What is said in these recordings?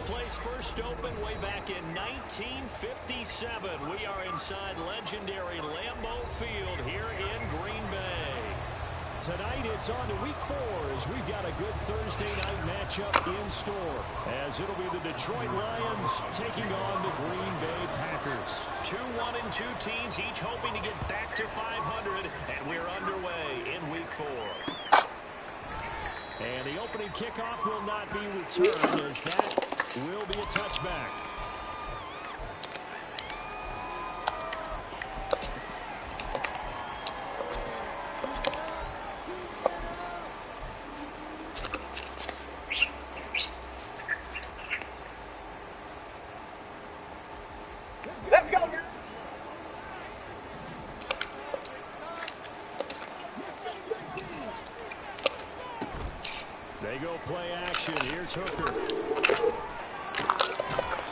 place first opened way back in 1957. We are inside legendary Lambeau Field here in Green Bay. Tonight it's on to week 4 as we've got a good Thursday night matchup in store. As it'll be the Detroit Lions taking on the Green Bay Packers. 2-1-2 teams, each hoping to get back to 500, and we're underway in week 4. And the opening kickoff will not be returned as that will be a touchback. They go play action. Here's Hooker.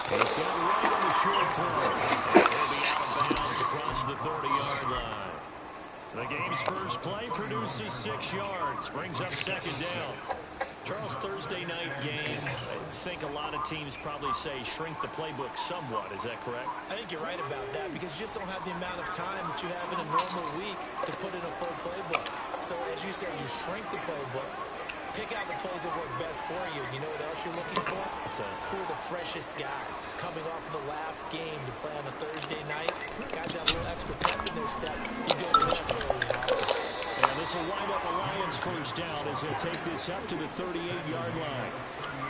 He's got right on the short throw. And he'll be out of bounds across the 30-yard line. The game's first play produces 6 yards. Brings up second down. Charles, Thursday night game, I think a lot of teams probably say shrink the playbook somewhat. Is that correct? I think you're right about that because you just don't have the amount of time that you have in a normal week to put in a full playbook. So as you said, you shrink the playbook. Pick out the plays that work best for you. You know what else you're looking for? Who are the freshest guys coming off of the last game to play on a Thursday night? Guys have a little extra pep in their step. You go to them fairly often. And this will wind up a Lions first down as they'll take this up to the 38-yard line.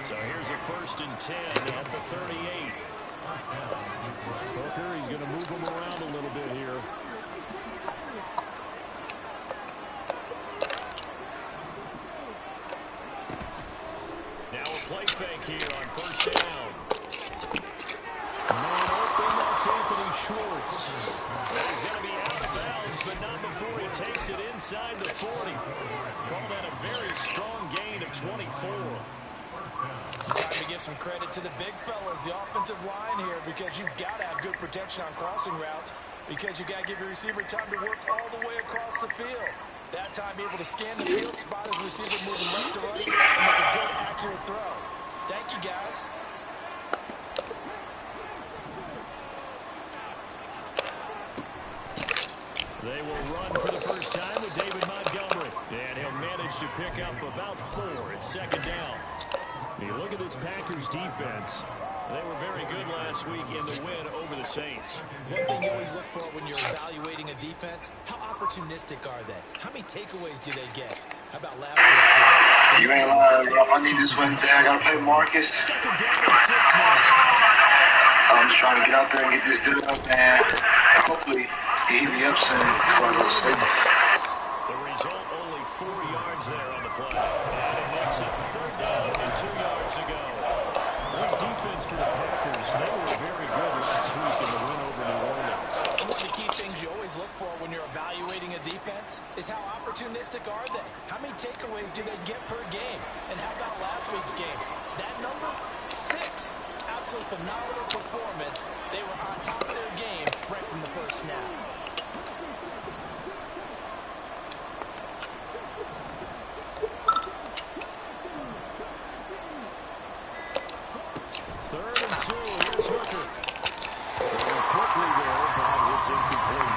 So here's a 1st and 10 at the 38. Hooker, he's going to move him around a little bit here. Play fake here on first down. Man open, that's Anthony Schwartz. He's going to be out of bounds, but not before he takes it inside the 40. Called that a very strong gain of 24. Time to give some credit to the big fellas, the offensive line here, because you've got to have good protection on crossing routes, because you've got to give your receiver time to work all the way across the field. That time able to scan the field, spot his receiver moving left to right, and make a good, accurate throw. Thank you, guys. They will run for the first time with David Montgomery. And he'll manage to pick up about 4 at second down. You look at this Packers defense. They were very good last week in the win over the Saints. One thing you always look for when you're evaluating a defense, how opportunistic are they? How many takeaways do they get? How about last week's game? You ain't lying, bro. I need this win today. I got to play Marcus. I'm just trying to get out there and get this done, man. Hopefully, he be up soon before I go to sleep. The result, only 4 yards there on the play. And it makes it 3rd down and 2 yards to go. This defense for the Packers, they were very good last week in the win over New Orleans. One of the key things you always look for when you're evaluating a defense is how opportunistic are they? How many takeaways do they get per game? And how about last week's game? That number, 6. Absolutely phenomenal performance. They were on top of their game right from the first snap. Here's Hooker. Going quickly there, but it's incomplete.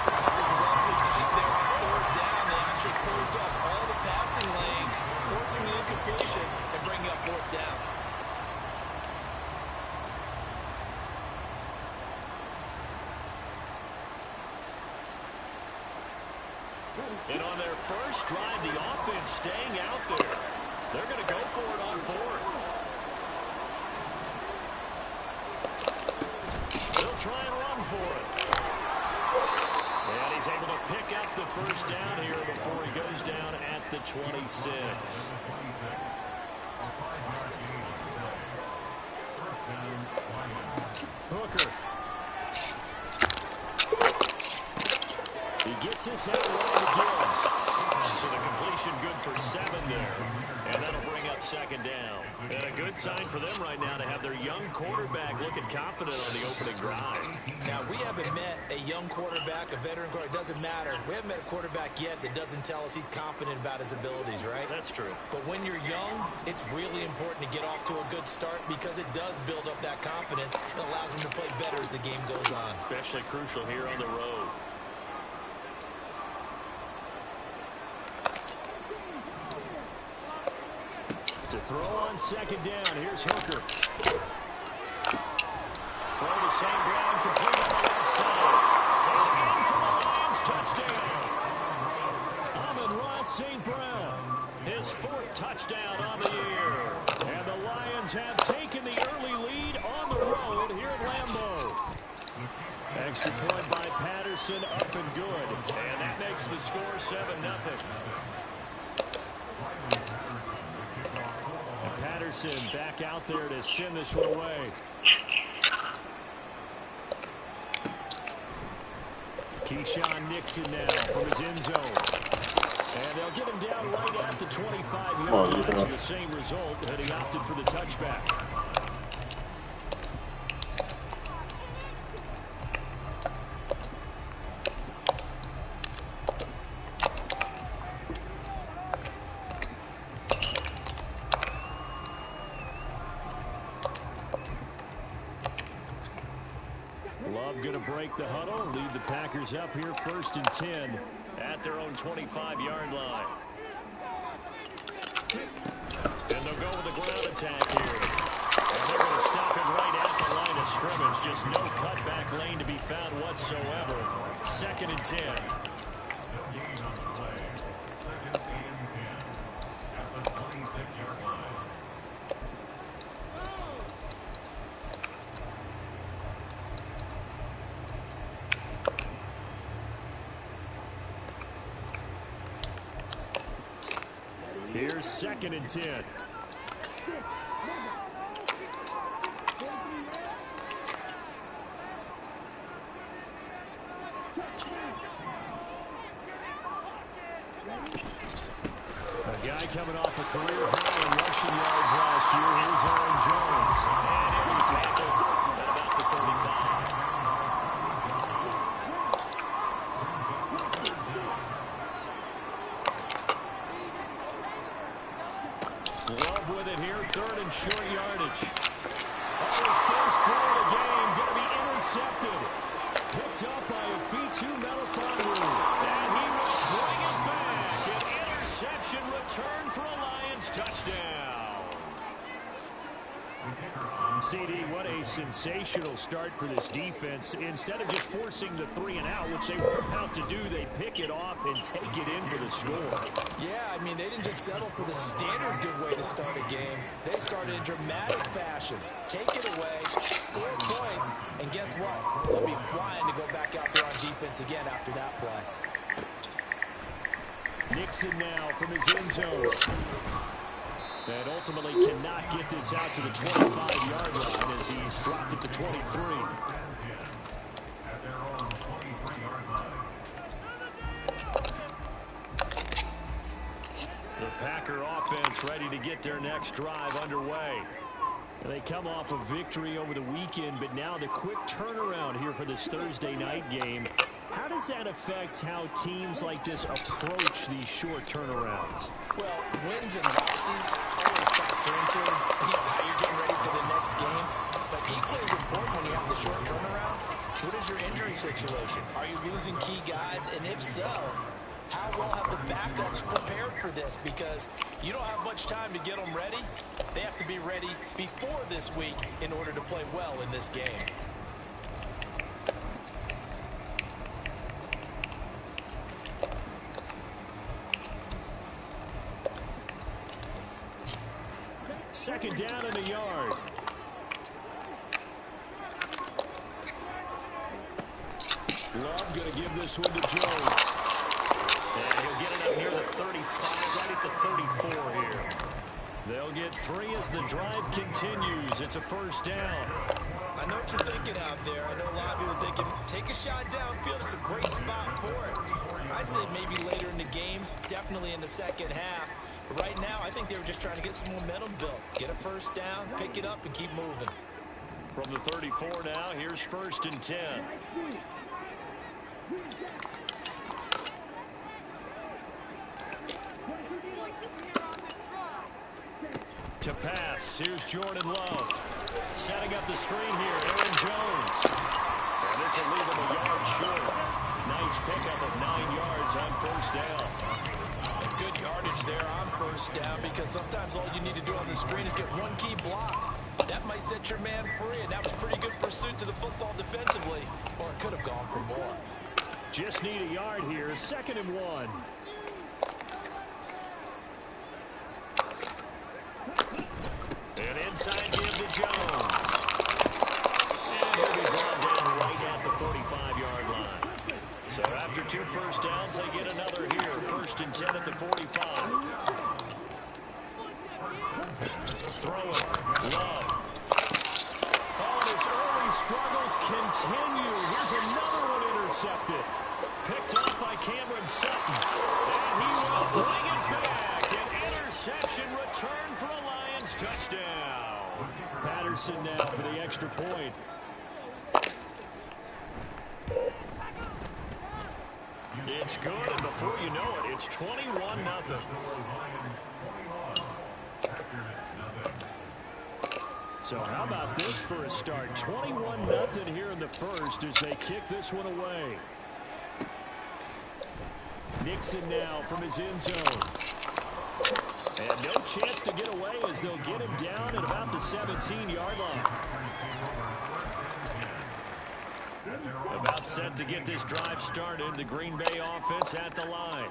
Coverage is awfully tight there on 3rd down. They actually closed off all the passing lanes, forcing the incompletion and bringing up 4th down. And on their first drive, the offense staying out there. They're going to go for it on 4th. They'll try and run for it. And he's able to pick up the first down here before he goes down at the 26. Hooker. He gets this out right to Gibbs. So the completion good for 7 there. And that'll bring up second down. And a good sign for them right now to have their young quarterback looking confident on the opening drive. Now, we haven't met a young quarterback, a veteran quarterback. It doesn't matter. We haven't met a quarterback yet that doesn't tell us he's confident about his abilities, right? That's true. But when you're young, it's really important to get off to a good start because it does build up that confidence and allows him to play better as the game goes on. Especially crucial here on the road. To throw on second down, here's Hooker. Throw to St. Brown, complete on the left side. And in for the Lions, touchdown. Amon-Ra St. Brown, his 4th touchdown on the year. And the Lions have taken the early lead on the road here at Lambeau. Extra point by Patterson, up and good. And that makes the score 7-0. Patterson back out there to send this one away. Keyshawn Nixon now from his end zone. And they'll get him down right at the 25-yard line. The same result, and he opted for the touchback. Love going to break the huddle, lead the Packers up here 1st and 10 at their own 25-yard line. And they'll go with the ground attack here. And they're going to stop him right at the line of scrimmage. Just no cutback lane to be found whatsoever. 2nd and 10. Here's 2nd and 10. A guy coming off a career high in rushing yards last year. Here's Aaron Jones. And he'll be tackled at about the 35. Love with it here, 3rd and short yardage. His first throw of the game, going to be intercepted. Picked up by Afitu Melifonwu. And he will bring it back. An interception return for a Lions touchdown. CD, what a sensational start for this defense. Instead of just forcing the 3 and out, which they were about to do, they pick it off and take it in for the score. Yeah, I mean, they didn't just settle for the standard good way to start a game. They started in dramatic fashion. Take it away, score points, and guess what? They'll be flying to go back out there on defense again after that play. Nixon now from his end zone. And ultimately cannot get this out to the 25-yard line as he's dropped at the 23. The Packer offense ready to get their next drive underway. They come off a victory over the weekend, but now the quick turnaround here for this Thursday night game. How does that affect how teams like this approach these short turnarounds? Well, wins and losses always factor into how you're getting ready for the next game. But equally as important when you have the short turnaround, what is your injury situation? Are you losing key guys? And if so, how well have the backups prepared for this? Because you don't have much time to get them ready. They have to be ready before this week in order to play well in this game. Second down in the yard. Love going to give this one to Jones. And he'll get it up near the 35, right at the 34 here. They'll get 3 as the drive continues. It's a first down. I know what you're thinking out there. I know a lot of people are thinking, take a shot downfield. It's a great spot for it. I'd say maybe later in the game, definitely in the second half. But right now, I think they were just trying to get some momentum built. Get a first down, pick it up, and keep moving. From the 34 now, here's 1st and 10. To pass, here's Jordan Love. Setting up the screen here, Aaron Jones. And this will leave him a yard short. Nice pickup of 9 yards on 1st down. And good yardage there on 1st down, because sometimes all you need to do on the screen is get one key block. That might set your man free, and that was pretty good pursuit to the football defensively, or it could have gone for more. Just need a yard here, 2nd and 1. And inside give to Jones. And he'll be brought down right at the 45-yard line. So after 2 first downs, they get another here. 1st and 10 at the 45. Throwing. Love. Oh, and his early struggles continue. Here's another one intercepted. Picked up by Cameron Sutton. And he will bring it back. An interception return for a Lions touchdown. Patterson now for the extra point. It's good, and before you know it, it's 21-0. So how about this for a start? 21-0 here in the first as they kick this one away. Nixon now from his end zone. And no chance to get away as they'll get him down at about the 17-yard line. About set to get this drive started. The Green Bay offense at the line.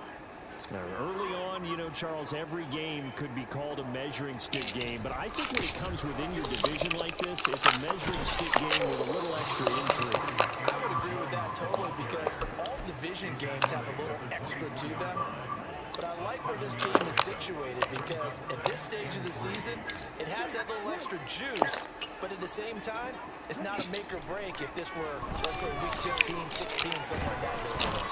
Now, early on, you know, Charles, every game could be called a measuring stick game. But I think when it comes within your division like this, it's a measuring stick game with a little extra intrigue. I would agree with that totally, because all division games have a little extra to them. But I like where this team is situated, because at this stage of the season, it has that little extra juice. But at the same time, it's not a make or break if this were, let's say, week 15, 16, somewhere in that neighborhood.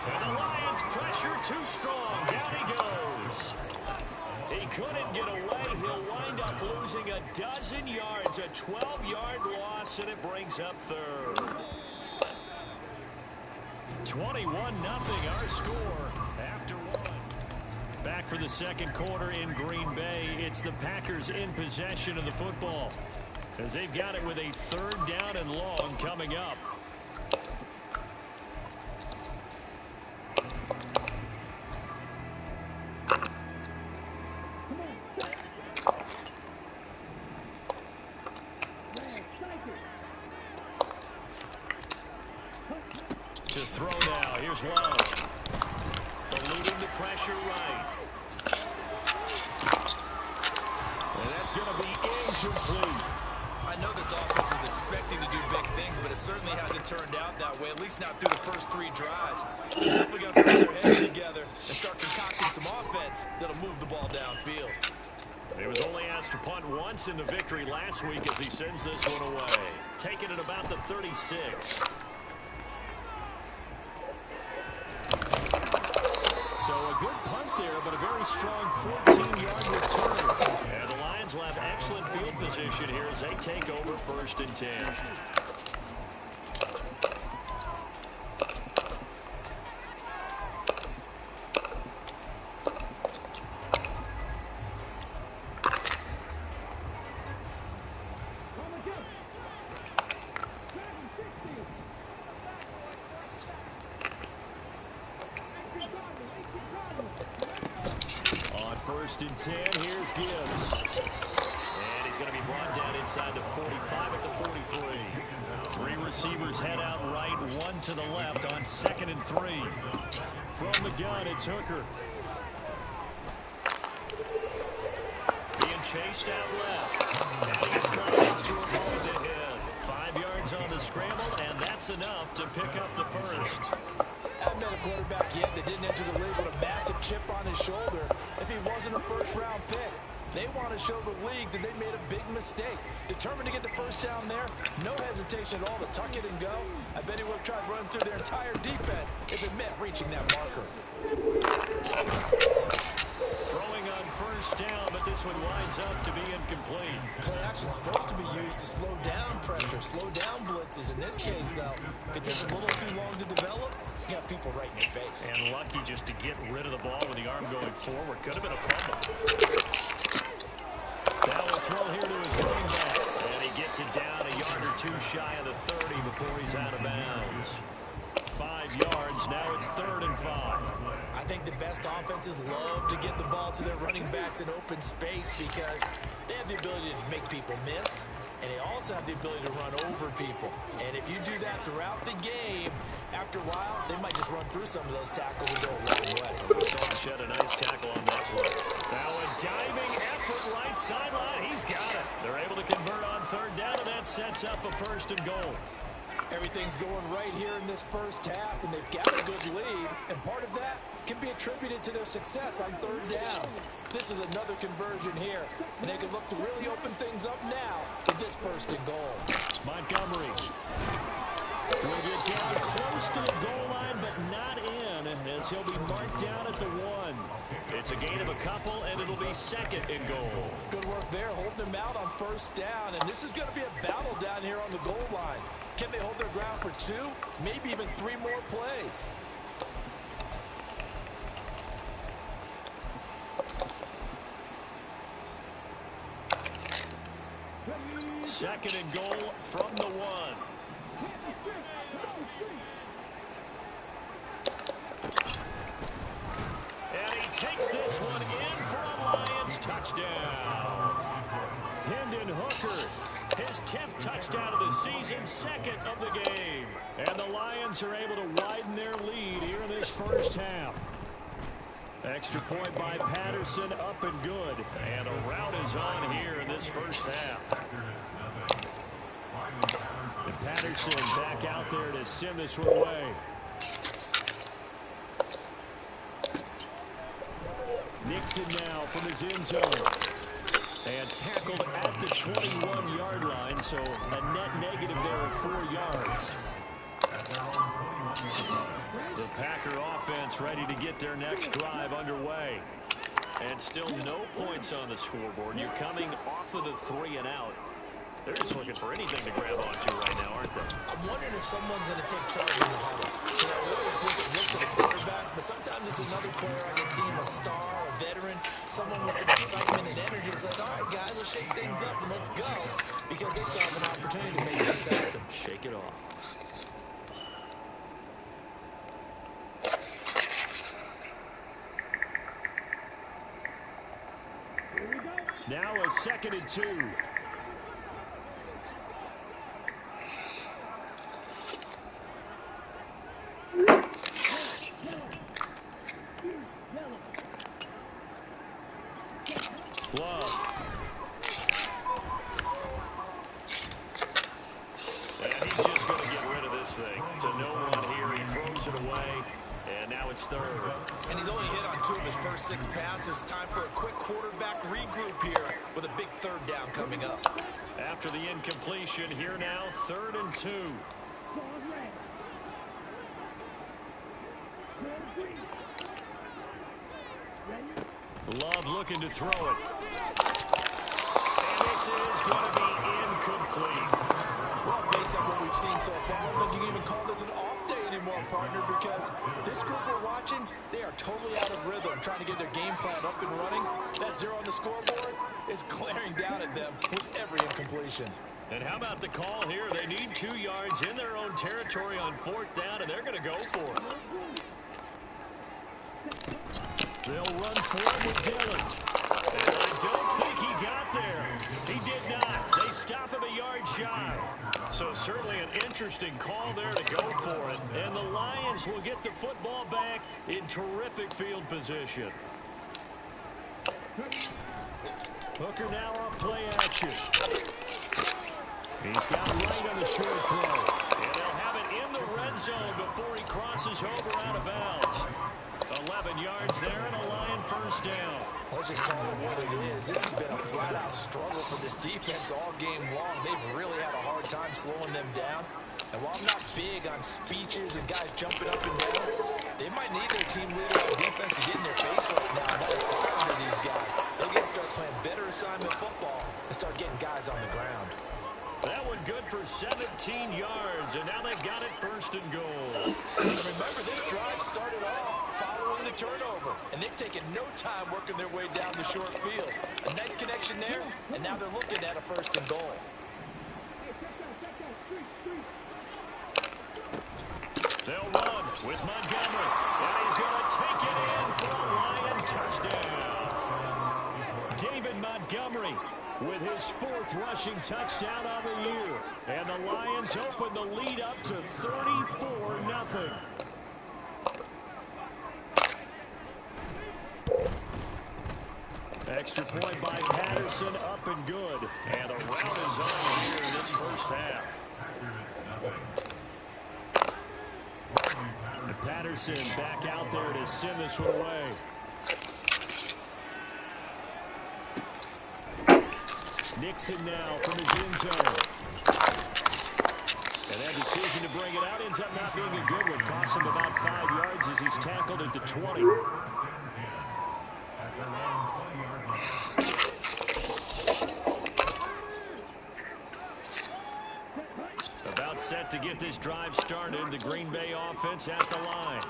And the Lions pressure too strong. Down he goes. He couldn't get away. He'll wind up losing a dozen yards. A 12-yard loss, and it brings up 3rd. 21-0 our score after 1. Back for the 2nd quarter in Green Bay. It's the Packers in possession of the football, as they've got it with a 3rd down and long coming up. To throw now, here's Love. Eluding the pressure right. And that's going to be incomplete. I know this offense was expecting to do big things, but it certainly hasn't turned out that way, at least not through the first 3 drives. They're definitely going to put their heads together and start concocting some offense that'll move the ball downfield. He was only asked to punt once in the victory last week as he sends this one away. Taking it about the 36. So a good punt there, but a very strong 14-yard return. And the Lions will have excellent field position here as they take over 1st and 10. On 1st and 10, here's Gibbs. And he's going to be brought down inside the 45 at the 43. 3 receivers head out right, 1 to the left on 2nd and 3. From the gun, it's Hooker. Being chased out left. And he slides to a ball to hit. 5 yards on the scramble, and that's enough to pick up the first. I haven't met a quarterback yet that didn't enter the league with a massive chip on his shoulder if he wasn't a first-round pick. They want to show the league that they made a big mistake. Determined to get the first down there. No hesitation at all to tuck it and go. I bet he would have tried running through their entire defense if it meant reaching that marker. Throwing on first down, but this one winds up to be incomplete. Play action is supposed to be used to slow down pressure, slow down blitzes. In this case, though, if it takes a little too long to develop, you got people right in your face. And lucky just to get rid of the ball with the arm going forward. Could have been a fumble. Now a throw here to his running back. And he gets it down a yard or two shy of the 30 before he's out of bounds. 5 yards. Now it's 3rd and 5. I think the best offenses love to get the ball to their running backs in open space because they have the ability to make people miss, and they also have the ability to run over people. And if you do that throughout the game, after a while, they might just run through some of those tackles and go a long way. Saw shed a nice tackle on that play. Now a diving effort right sideline. He's got it. They're able to convert on 3rd down, and that sets up a 1st and goal. Everything's going right here in this first half, and they've got a good lead, and part of that can be attributed to their success on 3rd down. This is another conversion here, and they can look to really open things up now with this 1st and goal. Montgomery will get down close to the goal line, but not in, as he'll be marked down at the 1. It's a gain of a couple, and it'll be 2nd and goal. Good work there, holding them out on 1st down, and this is going to be a battle down here on the goal line. Can they hold their ground for 2, maybe even 3 more plays? Second and goal from the 1. And he takes this one in for a Lions touchdown. Hendon Hooker, his 10th touchdown of the season, 2nd of the game. And the Lions are able to widen their lead here in this first half. Extra point by Patterson, up and good. And a rout is on here in this first half. And Patterson back out there to send this one away. Nixon now from his end zone. And tackled at the 21-yard line, so a net negative there of 4 yards. The Packer offense ready to get their next drive underway. And still no points on the scoreboard. You're coming off of the 3 and out. They're just looking for anything to grab onto right now, aren't they? I'm wondering if someone's going to take charge in the huddle. You know, we always just look to the quarterback, but sometimes it's another player on the team, a star, a veteran, someone with some excitement and energy. It's like, all right, guys, let's shake things up and let's go, because they still have an opportunity to make things happen. Shake it off. Now a 2nd and 2. Love. And he's just going to get rid of this thing. To no one here. He throws it away. And now it's 3rd. And he's only hit on 2 of his first 6 passes. Time for a quick quarterback regroup here with a big 3rd down coming up. After the incompletion, here now, 3rd and 2. Love looking to throw it. And this is going to be incomplete. Well, based on what we've seen so far, I don't think you can even call this an off day anymore, partner, because this group we're watching, they are totally out of rhythm, trying to get their game plan up and running. That 0 on the scoreboard is glaring down at them with every incompletion. And how about the call here? They need 2 yards in their own territory on 4th down, and they're going to go for it. They'll run for it with Dillon. And I don't think he got there. He did not. They stop him a yard shy. So certainly an interesting call there to go for it. And the Lions will get the football back in terrific field position. Hooker now on play action. He's got right on the short throw. And they'll have it in the red zone before he crosses over out of bounds. 11 yards there and a Lion first down. Let's just call it what it is. This has been a flat-out struggle for this defense all game long. They've really had a hard time slowing them down. And while I'm not big on speeches and guys jumping up and down, they might need their team leader on defense to get in their face right now and let it fire under these guys. They're going to start playing better assignment football and start getting guys on the ground. That one good for 17 yards, and now they've got it first and goal. Remember, this drive started off following the turnover, and they've taken no time working their way down the short field. A nice connection there, and now they're looking at a first and goal. They'll run with Montgomery, and he's going to take it in for a Lion touchdown. David Montgomery with his 4th rushing touchdown of the year. And the Lions open the lead up to 34-0. Extra point by Patterson, up and good. And the rout is on here in this first half. And Patterson back out there to send this one away. Nixon now from his end zone. And that decision to bring it out ends up not being a good one. Costs him about 5 yards as he's tackled at the 20. About set to get this drive started. The Green Bay offense at the line.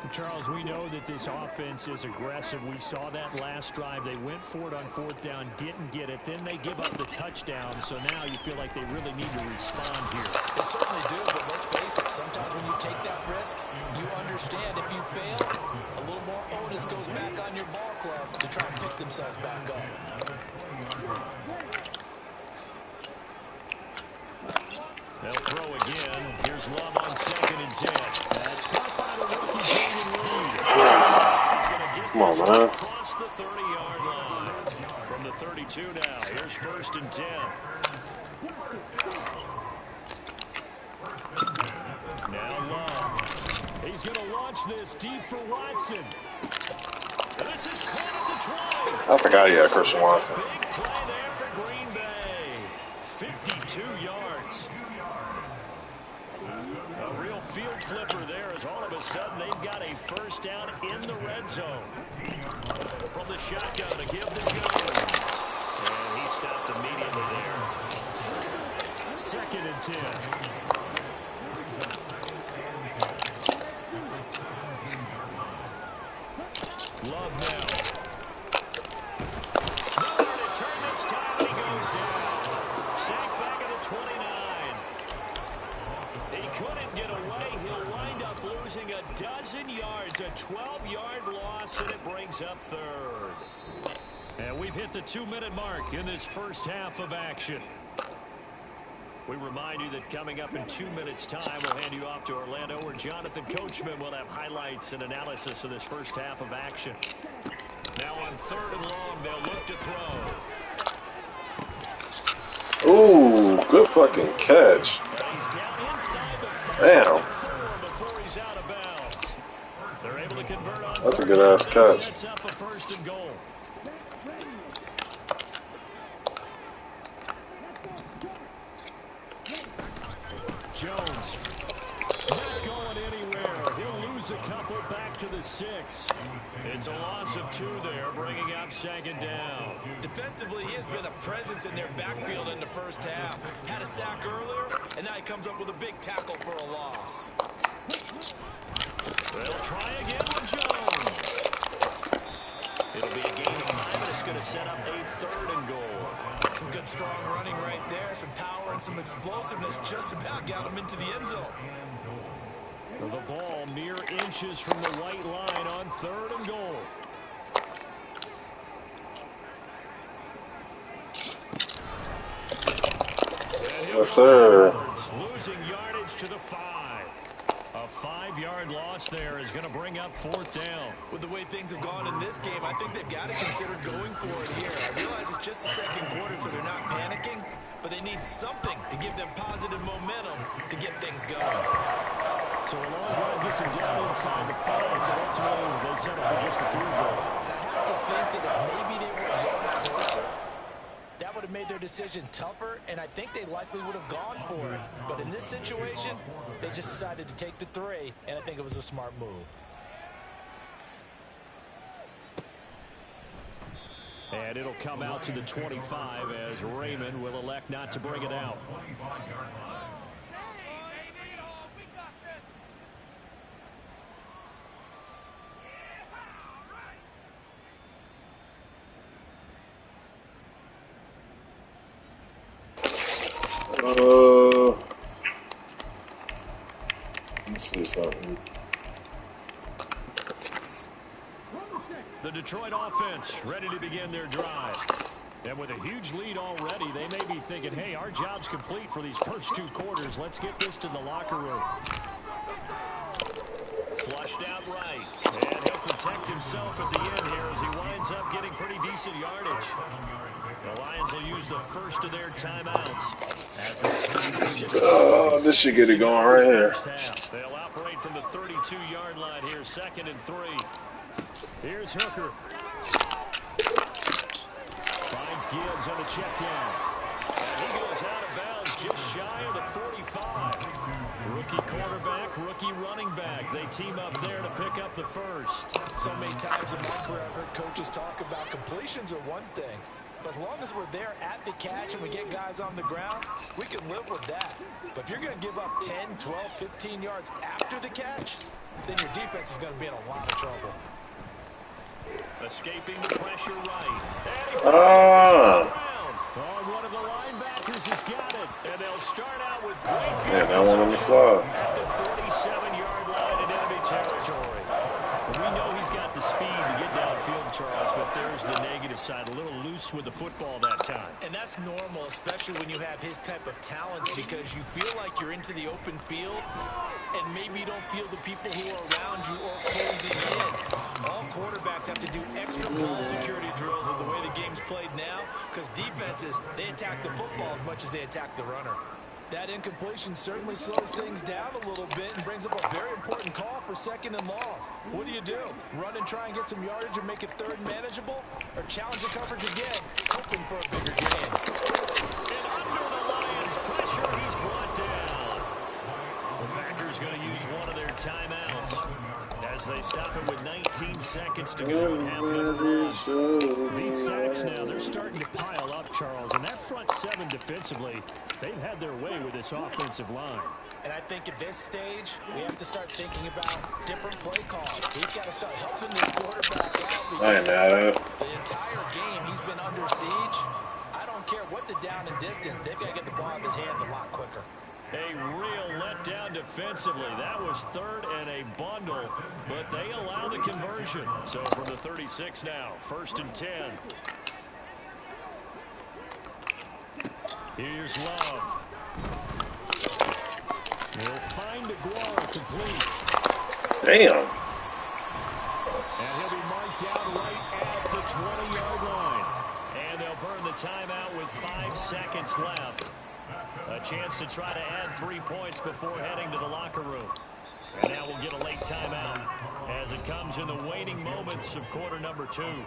Charles, we know that this offense is aggressive. We saw that last drive. They went for it on 4th down, didn't get it. Then they give up the touchdown. So now you feel like they really need to respond here. They certainly do, but let's face it. Sometimes when you take that risk, you understand if you fail, a little more onus goes back on your ball club to try and pick themselves back up. They'll throw again. Here's Love on 2nd and 10. That's caught by the rookie Jaden Reed. He's going to get this across the 30-yard line. From the 32 now. Here's 1st and 10. Now Love. He's going to launch this deep for Watson. This is caught at the 20. I forgot he had Christian Watson. Big play there for Green Bay. 52 yards. A real field flipper there as all of a sudden they've got a first down in the red zone. From the shotgun to give to Jones. And he stopped immediately there. 2nd and 10. Love now. Nowhere to turn this time, and he goes down. Sacked back at the 29. He couldn't get away. He'll wind up losing a dozen yards, a 12-yard loss, and it brings up 3rd. And we've hit the 2-minute mark in this first half of action. We remind you that coming up in 2 minutes' time, we'll hand you off to Orlando, where Jonathan Coachman will have highlights and analysis of this first half of action. Now on 3rd and long, they'll look to throw. Ooh, good fucking catch. He's down inside the Damn. before he's out of bounds. They're able to convert on. That's a good-ass catch. Sets up a 1st and goal. Jones not going anywhere. He'll lose a couple back to the 6. It's a loss of 2 there, bringing up 2nd down. Defensively, he has been a presence in their backfield in the first half. Had a sack earlier, and now he comes up with a big tackle for a loss. They'll try again with Jones. It'll be a gain of 5, and it's going to set up a 3rd and goal. Some good strong running right there, some power and some explosiveness just about got him into the end zone. The ball mere inches from the white line on 3rd and goal. Yes, sir. Losing yardage to the 5. A 5-yard loss there is going to bring up 4th down. With the way things have gone in this game, I think they've got to consider going for it here. I realize it's just the 2nd quarter, so they're not panicking, but they need something to give them positive momentum to get things going. So a long drive gets them down inside the 5, but ultimately they settle for just a field goal. And I have to think that if have made their decision tougher, and I think they likely would have gone for it. But in this situation, they just decided to take the 3, and I think it was a smart move. And it'll come out to the 25 as Raymond will elect not to bring it out. Let's see something. The Detroit offense ready to begin their drive. And with a huge lead already, they may be thinking, hey, our job's complete for these first 2 quarters. Let's get this to the locker room. Flushed out right. And he'll protect himself at the end here as he winds up getting pretty decent yardage. The Lions will use the first of their timeouts. Oh, this should get it going right here. They'll operate from the 32-yard line here, 2nd and 3. Here's Hooker. Finds Gibbs on a check down. And he goes out of bounds just shy of the 45. Rookie quarterback, rookie running back. They team up there to pick up the first. So many times in my career I've heard coaches talk about completions are one thing. But as long as we're there at the catch and we get guys on the ground, we can live with that. But if you're going to give up 10, 12, 15 yards after the catch, then your defense is going to be in a lot of trouble. Escaping the pressure right. And one of the linebackers has got it. And they'll start out with great field that one on the slide. at the 47-yard line in enemy territory. We know he's got the speed to get downfield, Charles, but there's the negative side. A little loose with the football that time. And that's normal, especially when you have his type of talents, because you feel like you're into the open field and maybe you don't feel the people who are around you or closing in. All quarterbacks have to do extra ball security drills with the way the game's played now, because defenses, they attack the football as much as they attack the runner. That incompletion certainly slows things down a little bit and brings up a very important call for 2nd and long. What do you do? Run and try and get some yardage and make it 3rd manageable? Or challenge the coverage again, hoping for a bigger gain? And under the Lions' pressure, he's brought down. The Packers going to use one of their timeouts as they stop it with 19 seconds to go in half number 1. These sacks now, they're starting to pile up, Charles. And that front 7 defensively, they've had their way with this offensive line. And I think at this stage, we have to start thinking about different play calls. We've got to start helping this quarterback out. I ain't mad at it. The entire game, he's been under siege. I don't care what the down and distance. They've got to get the ball out of his hands a lot quicker. A real letdown defensively. That was 3rd and a bundle, but they allow the conversion. So from the 36 now, 1st and 10. Here's Love. He'll find Aguara complete. Damn. And he'll be marked down right at the 20-yard line. And they'll burn the timeout with 5 seconds left. A chance to try to add 3 points before heading to the locker room. And now we'll get a late timeout as it comes in the waning moments of quarter number 2.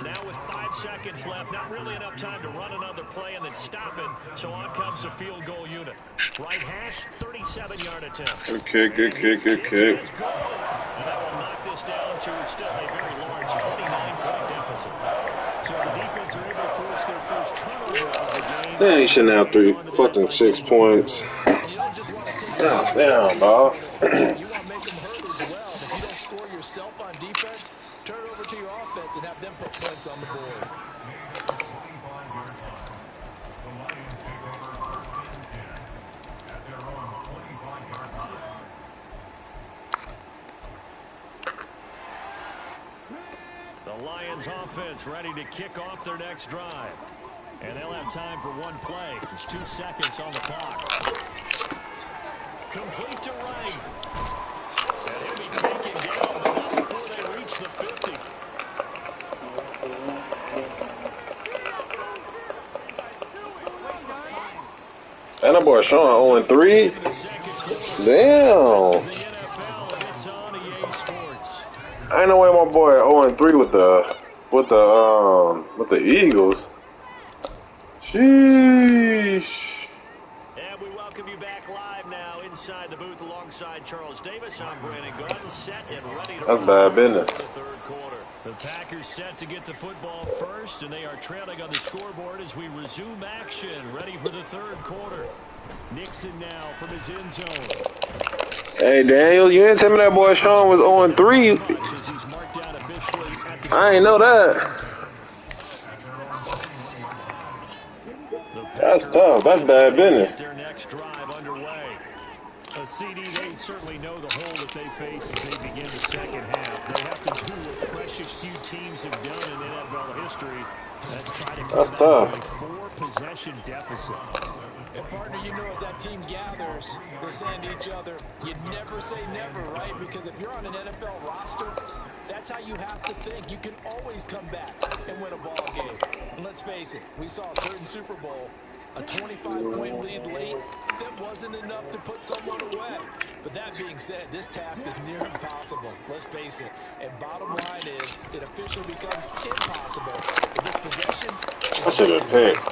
Now with 5 seconds left, not really enough time to run another play and then stop it. So on comes the field goal unit. Right hash, 37-yard attempt. Good kick, good kick, good kick. And that will knock this down to still a very large 29-point deficit. So the defense are able to force their first turnover of the game. Dang, you shouldn't have 6 points. God damn, dog. You want to make them hurt as well. If you don't score yourself on defense, turn it over to your offense and have them put points on the board. The Lions offense ready to kick off their next drive. And they'll have time for one play. There's 2 seconds on the clock. Complete to right. And he'll be taken down, but not before they reach the 50. And that boy Sean 0-3. Damn. I ain't no way my boy 0-3 with the with the Eagles. Sheesh. And we welcome you back live now inside the booth alongside Charles Davis. I'm Brandon Gordon, set and ready to That's roll bad business. for the third quarter. The Packers set to get the football first, and they are trailing on the scoreboard as we resume action, ready for the third quarter. Nixon now from his end zone. Hey, Daniel, you didn't tell me that boy Sean was 0-3. I ain't know that. That's tough. That's bad business. Their next drive underway. A CD, they certainly know the hole that they face as they begin the second half. They have to do what precious few teams have done in NFL history. That's try to come back from a 4-possession deficit. And partner, you know, as that team gathers, they're saying to each other, you never say never, right? Because if you're on an NFL roster, that's how you have to think. You can always come back and win a ball game. And let's face it, we saw a certain Super Bowl, a 25-point lead late, that wasn't enough to put someone away. But that being said, this task is near impossible. Let's face it. And bottom line is, it officially becomes impossible if this possession I should have picked.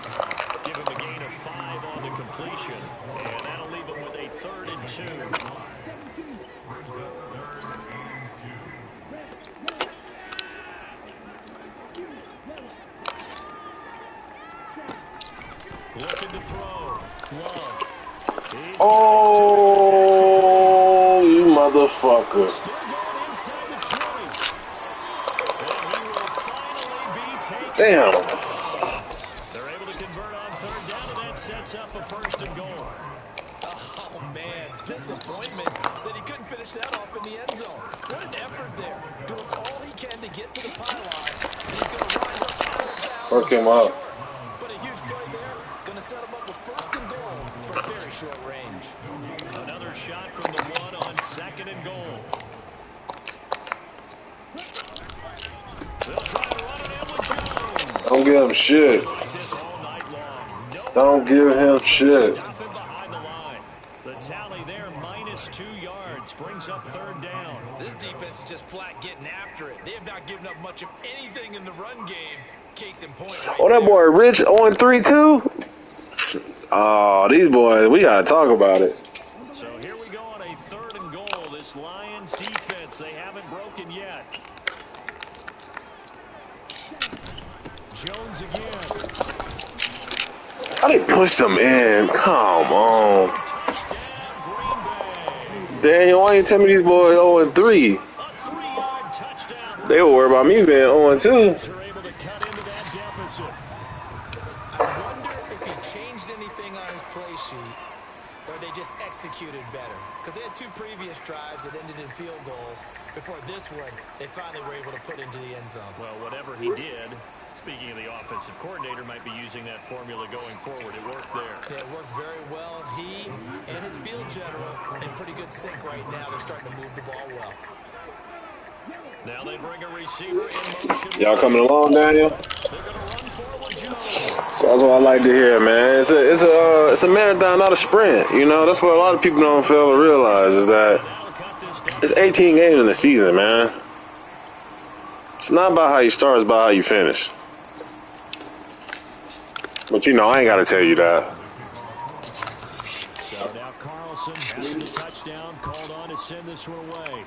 Give him a gain of 5 on the completion, and that'll leave him with a 3rd and 2. Looking to throw. Love. Oh, you motherfucker. Still going inside the 20. And he will finally be taken. Damn. They're able to convert on 3rd down, and that sets up a 1st and goal. Oh, man, disappointment that he couldn't finish that off in the end zone. What an effort there. Doing all he can to get to the pylon. And he's going to wind up out of bounds. Work him up. But a huge play there. Going to set him up with 1st and goal from very short range. Another shot from the 1 on 2nd and goal. They'll try to run it in with Jones. Don't give him shit. Don't give him shit. Stop him behind the line. The tally there, -2 yards, brings up 3rd down. This defense is just flat getting after it. They have not given up much of anything in the run game. Case in point. Right Oh, that boy Rich 0-3 too? Oh, these boys, we gotta talk about it. So here we go on a 3rd and goal. This Lions defense, they haven't broken yet. Jones again. How they pushed them in? Come on. Daniel, why you tell me these boys 0-3? They were worried about me being 0-2. I wonder if he changed anything on his play sheet or they just executed better. Because they had 2 previous drives that ended in field goals. Before this one, they finally were able to put into the end zone. Well, whatever he did, speaking of the offensive coordinator, might be using that formula going forward. It worked there. Yeah, it worked very well. He and his field general in pretty good sync right now. They're starting to move the ball well. Now they bring a receiver in motion. Y'all coming along, Daniel? They're going to run forward, Jones. That's what I like to hear, man. It's a marathon, not a sprint. You know, that's what a lot of people don't fail to realize is that it's 18 games in the season, man. It's not about how you start, it's about how you finish. But you know, I ain't gotta tell you that. So now Carlson has the touchdown called on to send this one away.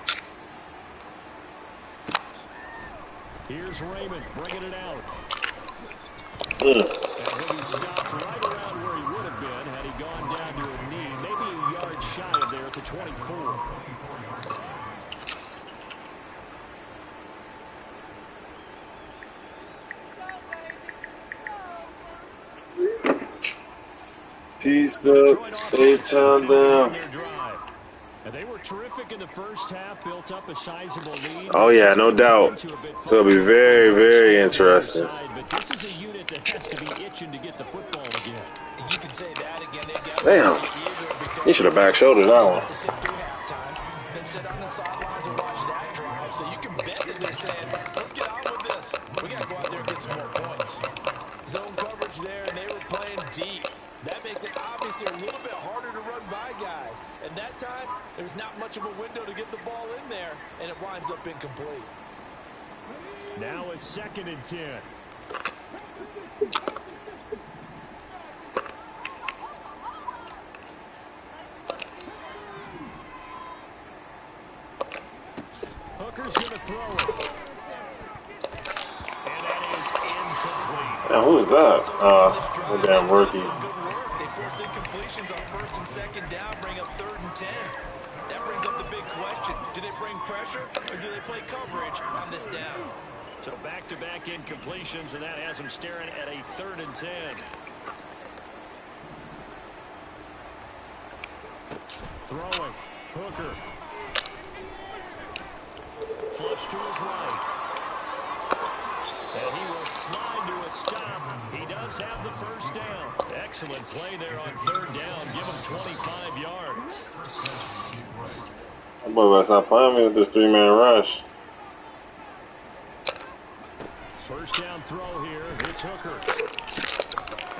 Here's Raymond bringing it out. And he'll be stopped right around where he would have been had he gone down to a knee. Maybe a yard shy of there at the 24. Peace up, A-Town down. And they were terrific in the first half, built up a sizable lead. Oh yeah, no doubt. So it'll be very, very interesting. But this is a unit that has to be itching to get the football again. You can say that again. Damn. He should have back shouldered that one. Then sit on the sidelines and watch that drive. So you can bet that they're saying, let's get on with this. We got to go out there and get some more points. Zone coverage there, and they were playing deep. That makes it obviously a little bit harder to run by guys. And that time, there's not much of a window to get the ball in there, and it winds up incomplete. Now a 2nd and 10. Hooker's going to throw it. And that is incomplete. Now, who's that? Damn rookie. They force incompletions on 1st and 2nd down, bring up 3rd and 10. That brings up the big question. Do they bring pressure or do they play coverage on this down? So back-to-back incompletions, and that has them staring at a 3rd and 10. Throwing. Hooker. Flush to his right. And he will slide to a stop. He does have the 1st down. Excellent play there on 3rd down. Give him 25 yards. That boy better stop playing me with this 3-man rush. 1st down throw here. It's Hooker.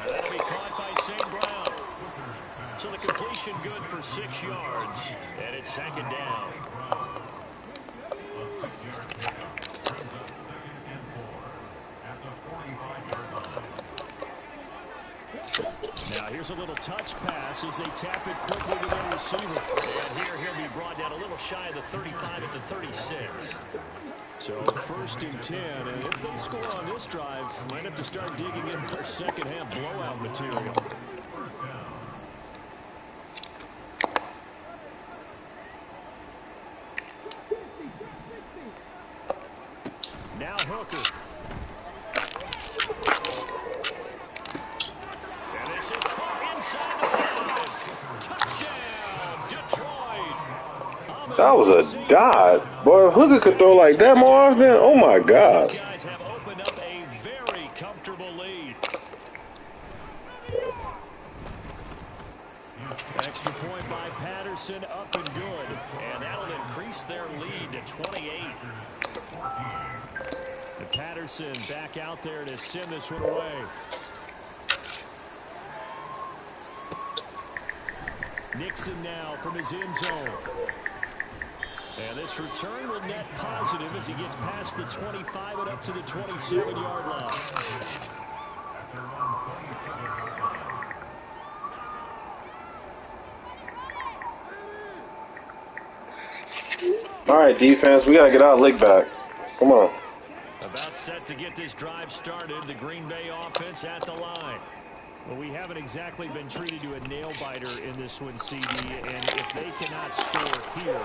And that'll be caught by St. Brown. So the completion good for 6 yards. And it's 2nd down. Now here's a little touch pass as they tap it quickly to their receiver. And here he'll be brought down a little shy of the 35 at the 36. So 1st and 10, and if they score on this drive, might have to start digging in their 2nd half blowout material. Now Hooker. And this is caught inside the 5. Touchdown, Detroit. That was a dot. Boy, if Hooker could throw like that more often, oh my God. These guys have opened up a very comfortable lead. Extra point by Patterson, up and good. And that'll increase their lead to 28. And Patterson back out there to send this one away. Nixon now from his end zone. And this return will net positive as he gets past the 25 and up to the 27-yard line. All right, defense, we got to get our lick back. Come on. About set to get this drive started. The Green Bay offense at the line. Well, we haven't exactly been treated to a nail-biter in this one, CD, and if they cannot score here,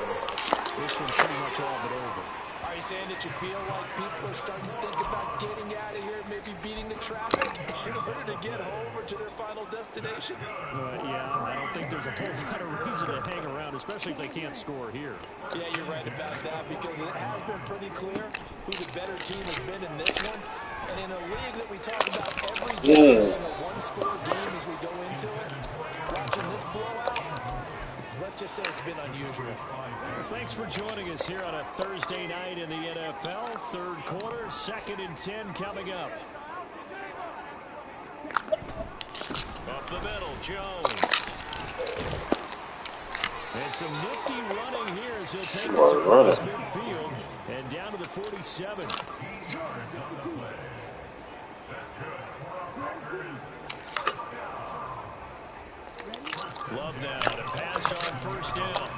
this one's pretty much all but over. Are you saying that you feel like people are starting to think about getting out of here, maybe beating the traffic in order to get over to their final destination? Yeah, I don't think there's a whole lot of reason to hang around, especially if they can't score here. Yeah, you're right about that, because it has been pretty clear who the better team has been in this one. And in a league that we talk about every game, in a one-score game as we go into it, watching this blowout, let's just say it's been unusual. Well, thanks for joining us here on a Thursday night in the NFL. 3rd quarter, 2nd and 10 coming up. Up the middle, Jones. And some nifty running here as he'll take this across midfield and down to the 47. Love now to pass on 1st down.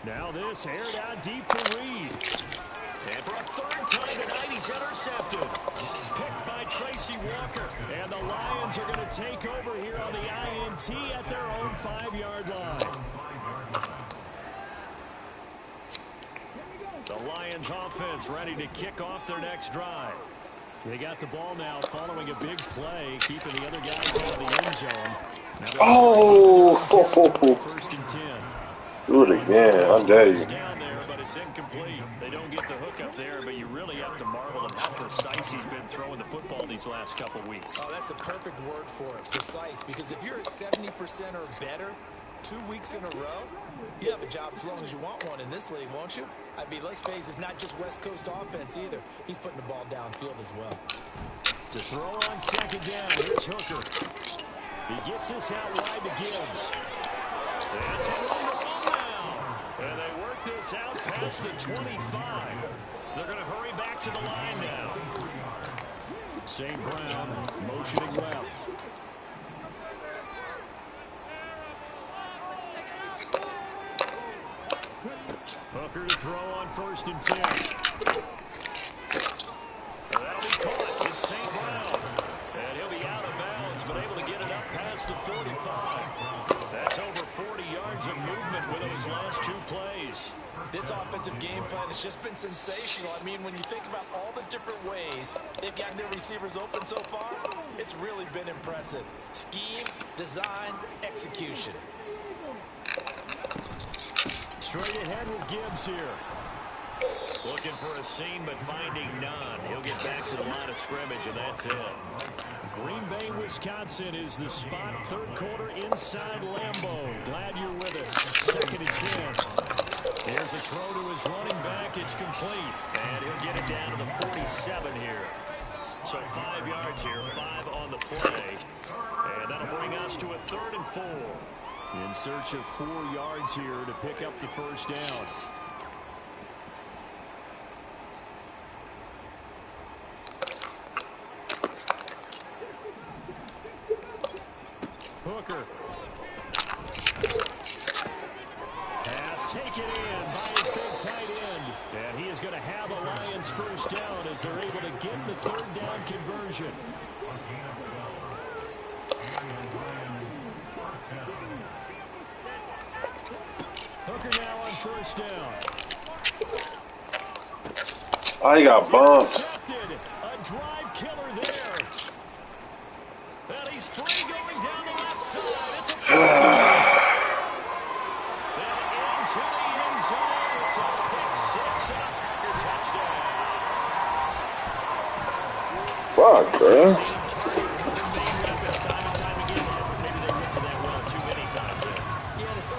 Now this aired out deep for Reed. And for a 3rd time tonight, he's intercepted. Picked by Tracy Walker. And the Lions are going to take over here on the INT at their own 5-yard line. The Lions offense ready to kick off their next drive. They got the ball now following a big play, keeping the other guys out of the end zone. Oh! 1st and 10. Do it again. I dare you. Down there, but it's incomplete. They don't get the hook up there, but you really have to marvel at how precise he's been throwing the football these last couple weeks. Oh, that's the perfect word for it, precise. Because if you're at 70% or better 2 weeks in a row, you have a job as long as you want one in this league, won't you? I mean, let's face it, it's not just West Coast offense either. He's putting the ball downfield as well. To throw on 2nd down, here's Hooker. He gets this out wide to Gibbs. That's a roll now. And they work this out past the 25. They're going to hurry back to the line now. St. Brown motioning left. Hooker to throw on 1st and 10. That'll be caught. It's St. Brown. And he'll be out of bounds, but able to get it up past the 45. That's over 40 yards of movement with those last 2 plays. This offensive game plan has just been sensational. I mean, when you think about all the different ways they've gotten their receivers open so far, it's really been impressive. Scheme, design, execution. Straight ahead with Gibbs here. Looking for a seam, but finding none. He'll get back to the line of scrimmage, and that's it. Green Bay, Wisconsin is the spot. 3rd quarter inside Lambeau. Glad you're with us. 2nd and 10. Here's a throw to his running back. It's complete. And he'll get it down to the 47 here. So 5 yards here, 5 on the play. And that'll bring us to a 3rd and 4. In search of 4 yards here to pick up the 1st down. Hooker. Pass taken in by his big tight end. And he is going to have a Lions 1st down as they're able to get the 3rd down conversion. Hooker now on 1st down. Oh, he got bumped. A drive killer there. And he's free going down the left side. It's a and into the end zone. It's a pick 6 and a Packer touchdown. Fuck, bro.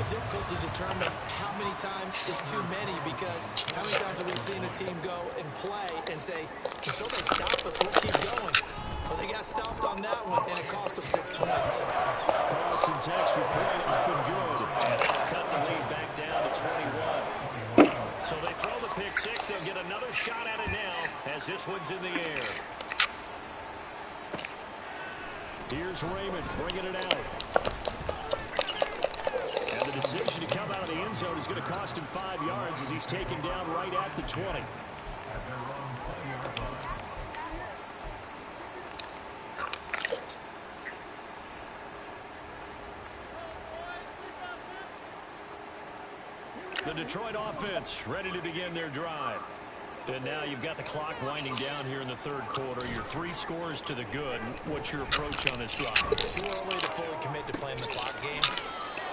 Difficult to determine how many times is too many, because how many times have we seen a team go and play and say, until they stop us, we'll keep going. Well, they got stopped on that one, and it cost them 6 points. Carlson's extra point up and good. And that'll cut the lead back down to 21. So they throw the pick 6. They'll get another shot at it now as this one's in the air. Here's Raymond bringing it out. And the decision to come out of the end zone is going to cost him 5 yards as he's taken down right at the 20. The Detroit offense ready to begin their drive. And now you've got the clock winding down here in the 3rd quarter. Your 3 scores to the good. What's your approach on this drive? Too early to fully commit to playing the clock game.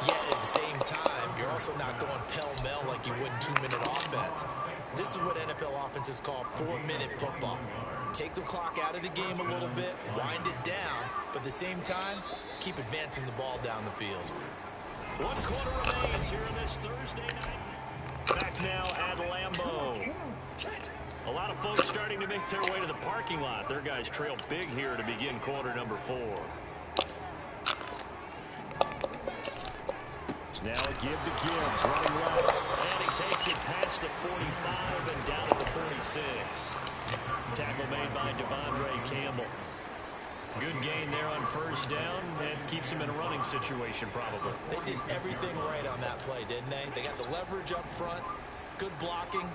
Yet at the same time, you're also not going pell-mell like you would in 2-minute offense. This is what NFL offenses call 4-minute football. Take the clock out of the game a little bit, wind it down, but at the same time, keep advancing the ball down the field. 1 quarter remains here in this Thursday night. Back now at Lambeau. A lot of folks starting to make their way to the parking lot. Their guys trail big here to begin quarter number 4. Now a give to Gibbs, running left. And he takes it past the 45 and down at the 46. Tackle made by Devondre Campbell. Good gain there on 1st down, and keeps him in a running situation probably. They did everything right on that play, didn't they? They got the leverage up front, good blocking,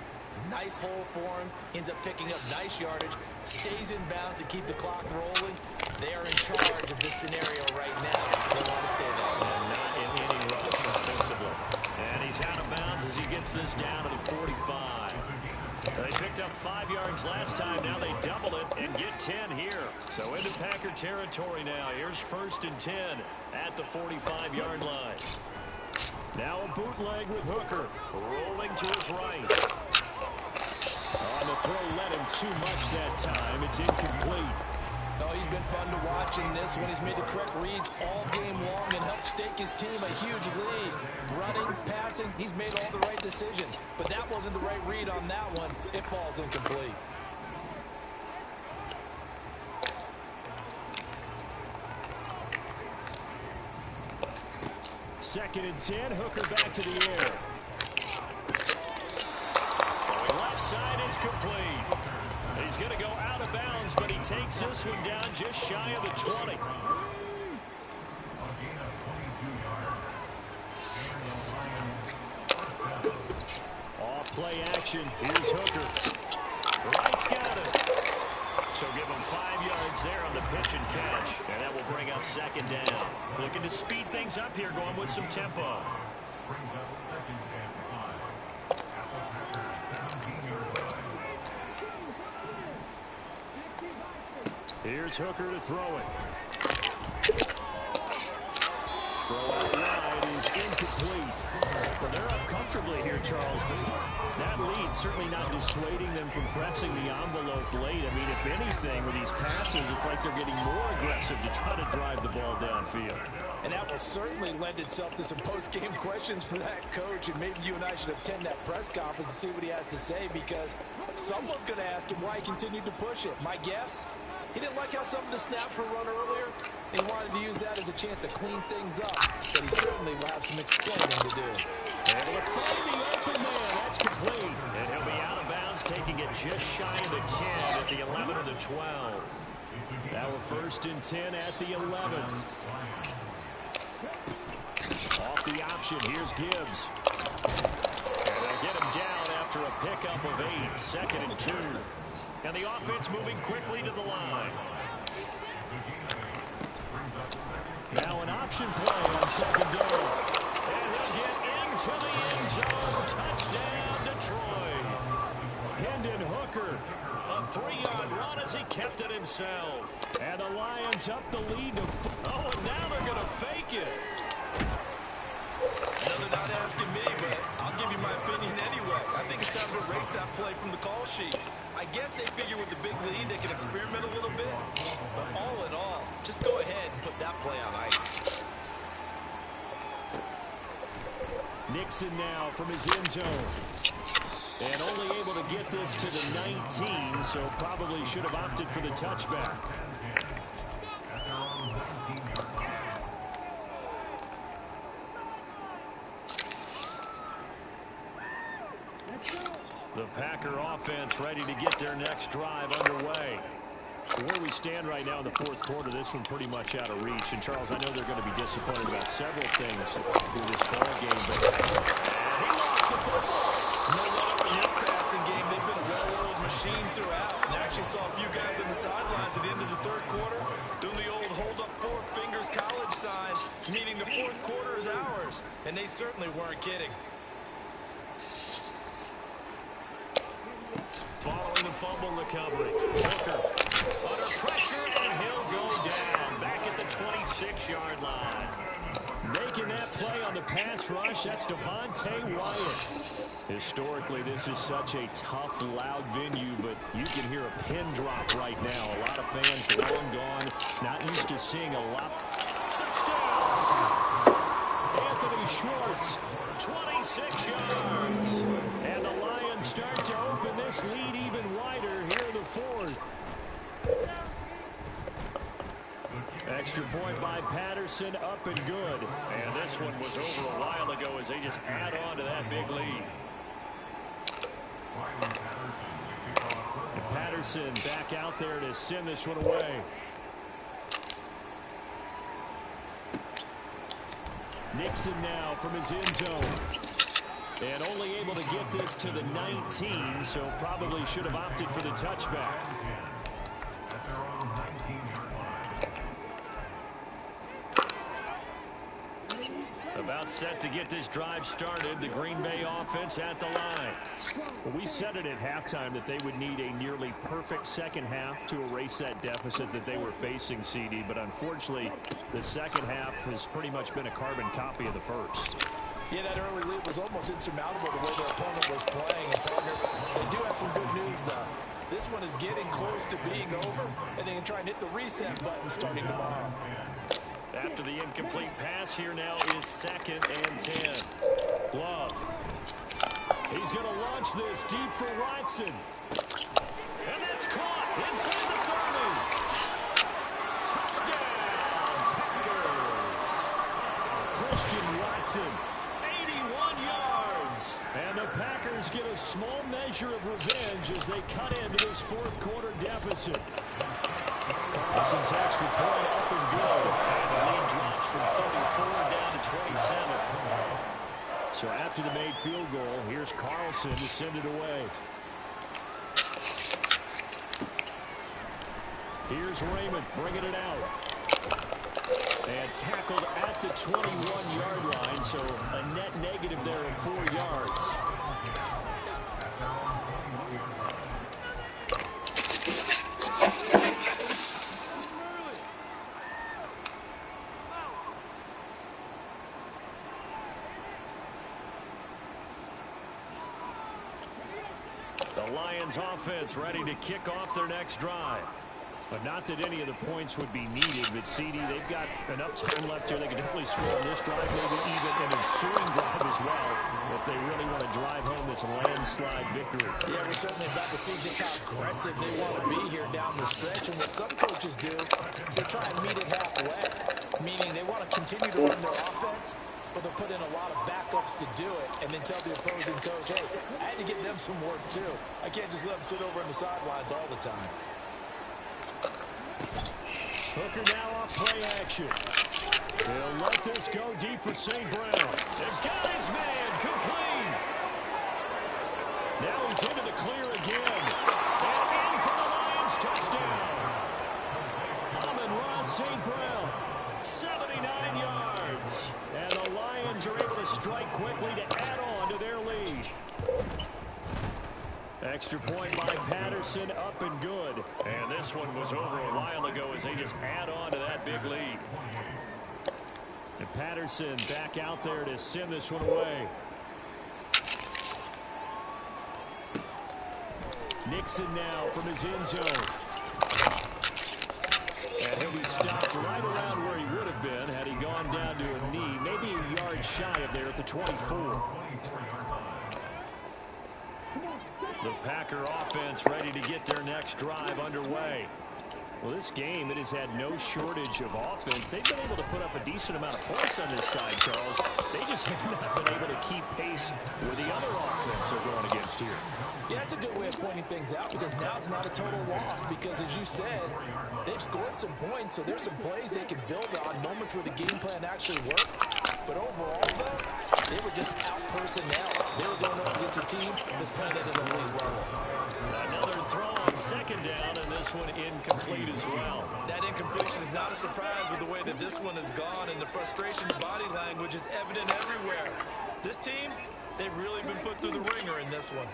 nice hole for him, ends up picking up nice yardage, stays in bounds to keep the clock rolling. They are in charge of this scenario right now. They want to stay that way. Not in any rush offensively. And he's out of bounds as he gets this down to the 45. They picked up 5 yards last time. Now they double it and get 10 here. So into Packer territory now. Here's 1st and 10 at the 45-yard line. Now a bootleg with Hooker. Rolling to his right. On the throw, let him too much that time. It's incomplete. Oh, he's been fun to watch in this one. He's made the correct reads all game long and helped stake his team a huge lead. Running, passing, he's made all the right decisions. But that wasn't the right read on that one. It falls incomplete. Second and 10, Hooker back to the air. Left side, it's complete. but he takes this one down just shy of the 20. Off play action. Here's Hooker. Wright's got it. So give him 5 yards there on the pitch and catch. And that will bring up second down. Looking to speed things up here, going with some tempo. Here's Hooker to throw it. Throw out wide is incomplete. Well, they're up comfortably here, Charles, but that lead certainly not dissuading them from pressing the envelope late. I mean, if anything, with these passes, it's like they're getting more aggressive to try to drive the ball downfield. And that will certainly lend itself to some post-game questions for that coach, and maybe you and I should attend that press conference and see what he has to say, because someone's going to ask him why he continued to push it. My guess? He didn't like how some of the snaps were run earlier, and he wanted to use that as a chance to clean things up. But he certainly will have some explaining to do. Able to find the open man. That's complete. And he'll be out of bounds, taking it just shy of the 10 at the 11 or the 12. Now we're 1st and 10 at the 11. Off the option. Here's Gibbs. And they'll get him down after a pickup of 8. 2nd and 2. And the offense moving quickly to the line. Now an option play on 2nd down. And he'll get into the end zone. Touchdown, Detroit. Hendon Hooker. A 3-yard run as he kept it himself. And the Lions up the lead to oh, and now they're going to fake it. No, they're not asking me, but I'll give you my opinion anyway. I think it's time to erase that play from the call sheet. I guess they figure with the big lead they can experiment a little bit. But all in all, just go ahead and put that play on ice. Nixon now from his end zone. And only able to get this to the 19, so probably should have opted for the touchback. The Packer offense ready to get their next drive underway. Where we stand right now in the 4th quarter, this one pretty much out of reach. And, Charles, I know they're going to be disappointed about several things through this ball game. But he lost the football. No wonder in this passing game, they've been a well-oiled machine throughout. And I actually saw a few guys on the sidelines at the end of the 3rd quarter doing the old hold up 4 fingers college sign, meaning the 4th quarter is ours. And they certainly weren't kidding. Following the fumble recovery, Hooker under pressure, and he'll go down back at the 26-yard line. Making that play on the pass rush, that's Devontae Wyatt. Historically, this is such a tough, loud venue, but you can hear a pin drop right now. A lot of fans long gone, not used to seeing a lot. Touchdown! Anthony Schwartz, 26 yards. And the Lions start to open this lead even wider here in the 4th. Extra point by Patterson, up and good. And this one was over a while ago as they just add on to that big lead. And Patterson back out there to send this one away. Nixon now from his end zone. And only able to get this to the 19, so probably should have opted for the touchback. About set to get this drive started, the Green Bay offense at the line. Well, we said it at halftime that they would need a nearly perfect second half to erase that deficit that they were facing, CD, but unfortunately, the second half has pretty much been a carbon copy of the first. Yeah, that early lead was almost insurmountable the way their opponent was playing. And partner, they do have some good news, though. This one is getting close to being over, and they can try and hit the reset button starting tomorrow. After the incomplete pass, here now is 2nd and 10. Love. He's going to launch this deep for Watson. And that's caught inside the 30. Touchdown, Packers. Christian Watson, 81 yards. And the Packers get a small measure of revenge as they cut in into this fourth quarter deficit. Carlson's extra point up and good. And the lead drops from 34 down to 27. So after the made field goal, here's Carlson to send it away. Here's Raymond bringing it out. And tackled at the 21-yard line, so a net negative there of 4 yards. The Lions offense ready to kick off their next drive. But not that any of the points would be needed, but CD, they've got enough time left here. They can definitely score on this drive, maybe even an ensuing drive as well, if they really want to drive home this landslide victory. Yeah, we're certainly about to see just how aggressive they want to be here down the stretch. And what some coaches do is they try and meet it halfway, meaning they want to continue to run their offense, but they'll put in a lot of backups to do it and then tell the opposing coach, hey, I had to give them some work too. I can't just let them sit over on the sidelines all the time. Hooker now off play action. They'll let this go deep for St. Brown. And got his man complete. Now he's into the clear again. And in for the Lions touchdown. Amon-Ra St. Brown, 79 yards. And the Lions are able to strike quickly to add on to their lead. Extra point by Patterson, up and good. And this one was over a while ago as they just add on to that big lead. And Patterson back out there to send this one away. Nixon now from his end zone. And he'll be stopped right around where he would have been had he gone down to a knee, maybe a yard shy of there at the 24. The Packer offense ready to get their next drive underway. Well, this game, it has had no shortage of offense. They've been able to put up a decent amount of points on this side, Charles. They just have not been able to keep pace with the other offense they're going against here. Yeah, that's a good way of pointing things out because now it's not a total loss because, as you said, they've scored some points, so there's some plays they can build on, moments where the game plan actually worked. But overall, though, they were just out personnel. They were going up against a team that's playing at an elite level. Another throw on second down, and this one incomplete as well. That incompletion is not a surprise with the way that this one has gone, and the frustration body language is evident everywhere. This team, they've really been put through the ringer in this one.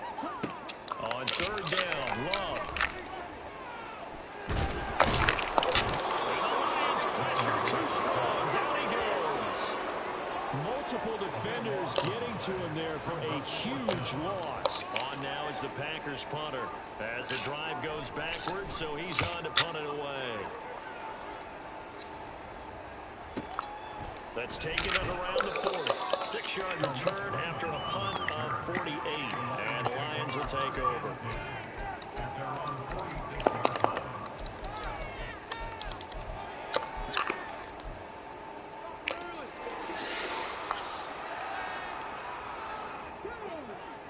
On third down, Love. And the Lions pressure too strong. Down he goes. Multiple defenders getting to him there for a huge loss. On now is the Packers punter as the drive goes backwards, so he's on to punt it away. Let's take it at around the 40. 6-yard return after a punt of 48. And the Lions will take over.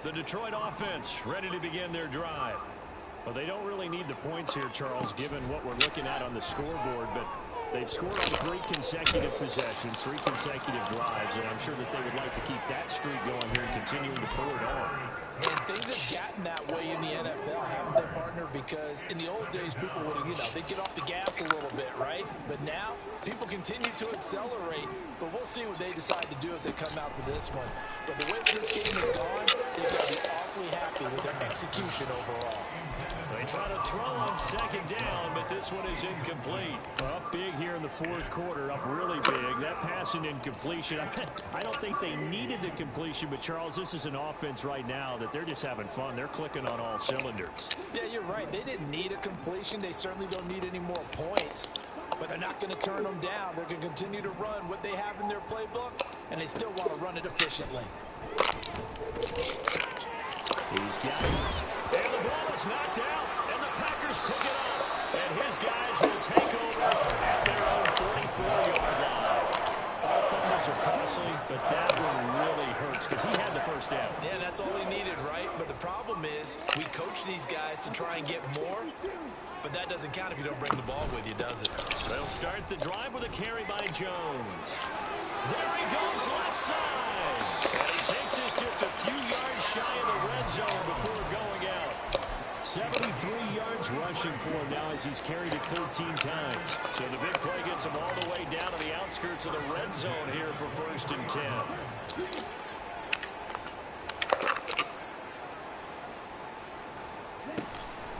The Detroit offense ready to begin their drive. Well, they don't really need the points here, Charles, given what we're looking at on the scoreboard, but they've scored on 3 consecutive possessions, 3 consecutive drives, and I'm sure that they would like to keep that streak going here and continuing to pull it on. And things have gotten that way in the NFL, haven't they, partner? Because in the old days, people would, they'd get off the gas a little bit, right? But now, people continue to accelerate, but we'll see what they decide to do as they come out for this one. But the way that this game has gone, they've got to be awfully happy with their execution overall. They try to throw on second down, but this one is incomplete. Up big here in the fourth quarter, up really big. That pass and incompletion, I don't think they needed the completion, but Charles, this is an offense right now that they're just having fun. They're clicking on all cylinders. Yeah, you're right. They didn't need a completion. They certainly don't need any more points, but they're not going to turn them down. They're going to continue to run what they have in their playbook, and they still want to run it efficiently. He's got it. And the ball is knocked out, and the Packers pick it up. And his guys will take over at their own 44-yard line. All from the penalties are costly, but that one really hurts because he had the first down. Yeah, that's all he needed, right? But the problem is we coach these guys to try and get more, but that doesn't count if you don't bring the ball with you, does it? They'll start the drive with a carry by Jones. There he goes left side. And he takes this just a few yards shy of the red zone before going out. 73 yards rushing for him now as he's carried it 13 times. So the big play gets him all the way down to the outskirts of the red zone here for 1st and 10.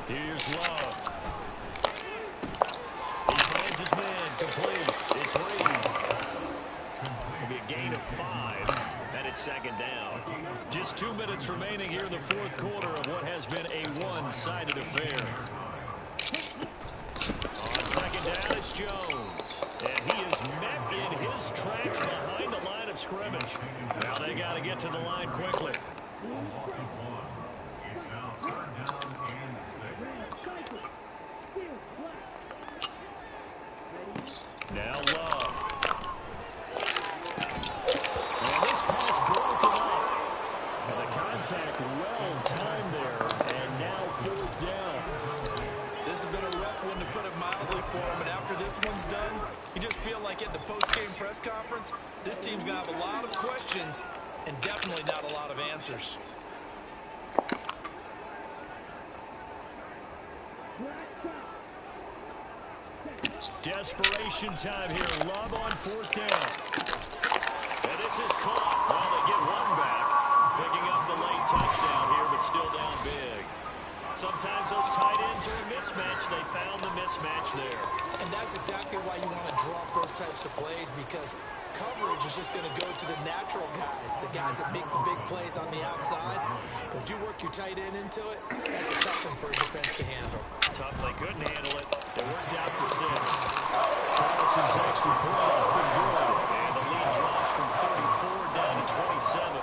Here's Love. He finds his man complete. It's Reed. It'll be a gain of 5, and it's 2nd down. Just 2 minutes remaining here in the 4th quarter of what has been a one-sided affair. On 2nd down, it's Jones. And he is met in his tracks behind the line of scrimmage. Now they got to get to the line quickly. Now Love. And this pass broken up. And the contact well timed there. And now 4th down. This has been a rough one to put it mildly for him, but after this one's done, you just feel like at the post-game press conference, this team's going to have a lot of questions and definitely not a lot of answers. Desperation time here. Love on 4th down. And this is caught. Well, they get one back. Picking up the late touchdown here, but still down big. Sometimes those tight ends are a mismatch. They found the mismatch there. And that's exactly why you want to drop those types of plays, because coverage is just going to go to the natural guys, the guys that make the big plays on the outside. But if you work your tight end into it, that's a tough one for a defense to handle. Tough, they couldn't handle it. They worked out for 6. Carlson's extra point couldn't do it. And the lead drops from 34 down to 27.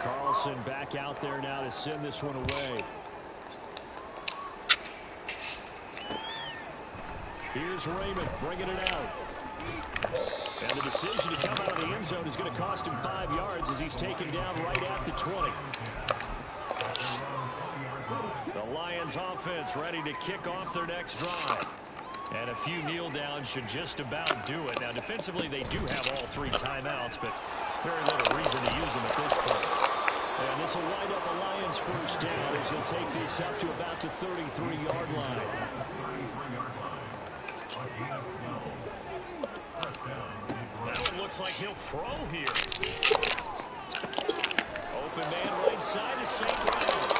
Carlson back out there now to send this one away. Here's Raymond bringing it out. And the decision to come out of the end zone is going to cost him 5 yards as he's taken down right at the 20. The Lions offense ready to kick off their next drive. And a few kneel downs should just about do it. Now defensively they do have all 3 timeouts, but very little reason to use them at this point. And this will wind up the Lions' first down as he'll take this up to about the 33-yard line. That one looks like he'll throw here. Open man right side is St. Brown.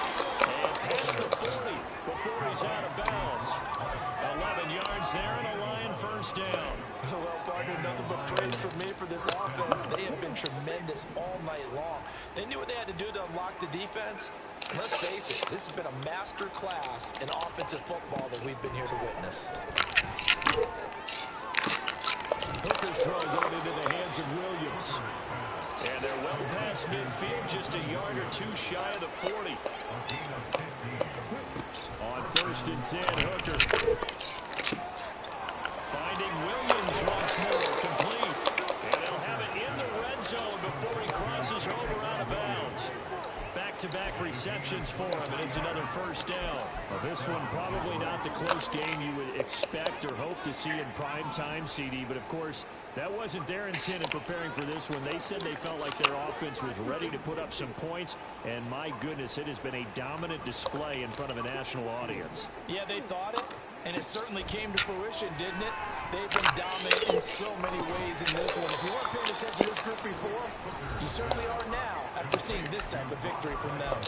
And past the 40 before he's out of bounds. 11 yards there and a Lion first down. Well, partner, nothing but praise from me for this offense. They have been tremendous all night long. They knew what they had to do to unlock the defense. And let's face it, this has been a master class in offensive football that we've been here to witness. Hooker's throw going into the hands of Williams. And they're well past midfield, just a yard or 2 shy of the 40. On 1st and 10, Hooker. Finding Williams once more, complete. And they'll have it in the red zone before he crosses over out of bounds. Back-to-back receptions for him, and it's another first down. Well, this one probably not the close game you would expect or hope to see in prime time, CD, but of course, that wasn't their intent in preparing for this one. They said they felt like their offense was ready to put up some points, and my goodness, it has been a dominant display in front of a national audience. Yeah, they thought it, and it certainly came to fruition, didn't it? They've been dominant in so many ways in this one. If you weren't paying attention to this group before, you certainly are now after seeing this type of victory from them.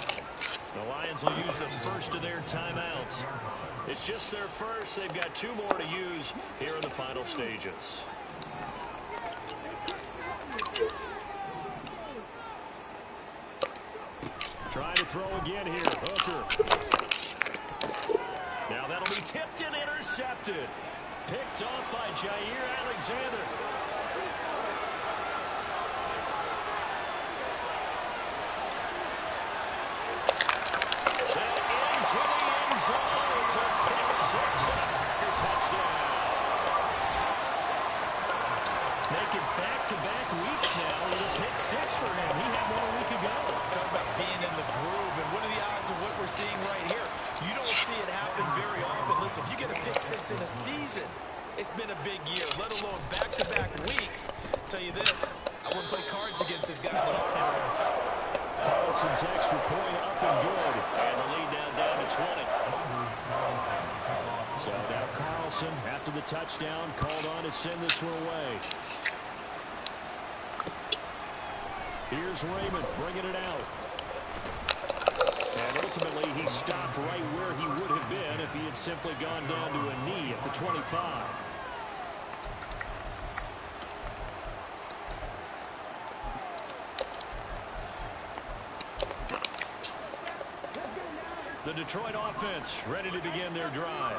The Lions will use the first of their timeouts. It's just their first. They've got 2 more to use here in the final stages. Trying to throw again here. Hooker. Now that'll be tipped and intercepted. Picked off by Jair Alexander. Set into the end zone. It's a pick 6 and a Packer touchdown. Making back-to-back weeks very often. Listen, if you get a pick six in a season, it's been a big year, let alone back-to-back weeks. I'll tell you this, I wouldn't play cards against this guy in the locker room. Carlson's extra point up and good. And the lead now down to 20. So now Carlson, after the touchdown, called on to send this one away. Here's Raymond bringing it out. And ultimately, he stopped right where he would have been if he had simply gone down to a knee at the 25. The Detroit offense ready to begin their drive.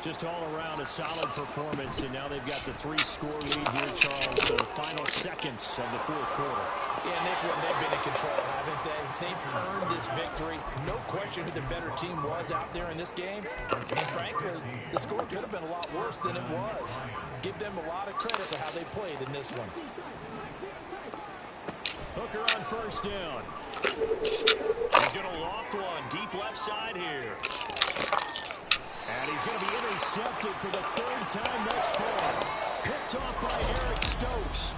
Just all around a solid performance, and now they've got the 3-score lead here, Charles. So the final seconds of the fourth quarter. Yeah, and they've been in control, haven't they? They've earned this victory. No question who the better team was out there in this game. And frankly, the score could have been a lot worse than it was. Give them a lot of credit for how they played in this one. Hooker on first down. He's going to loft one deep left side here. And he's going to be intercepted for the third time thus far. Picked off by Eric Stokes.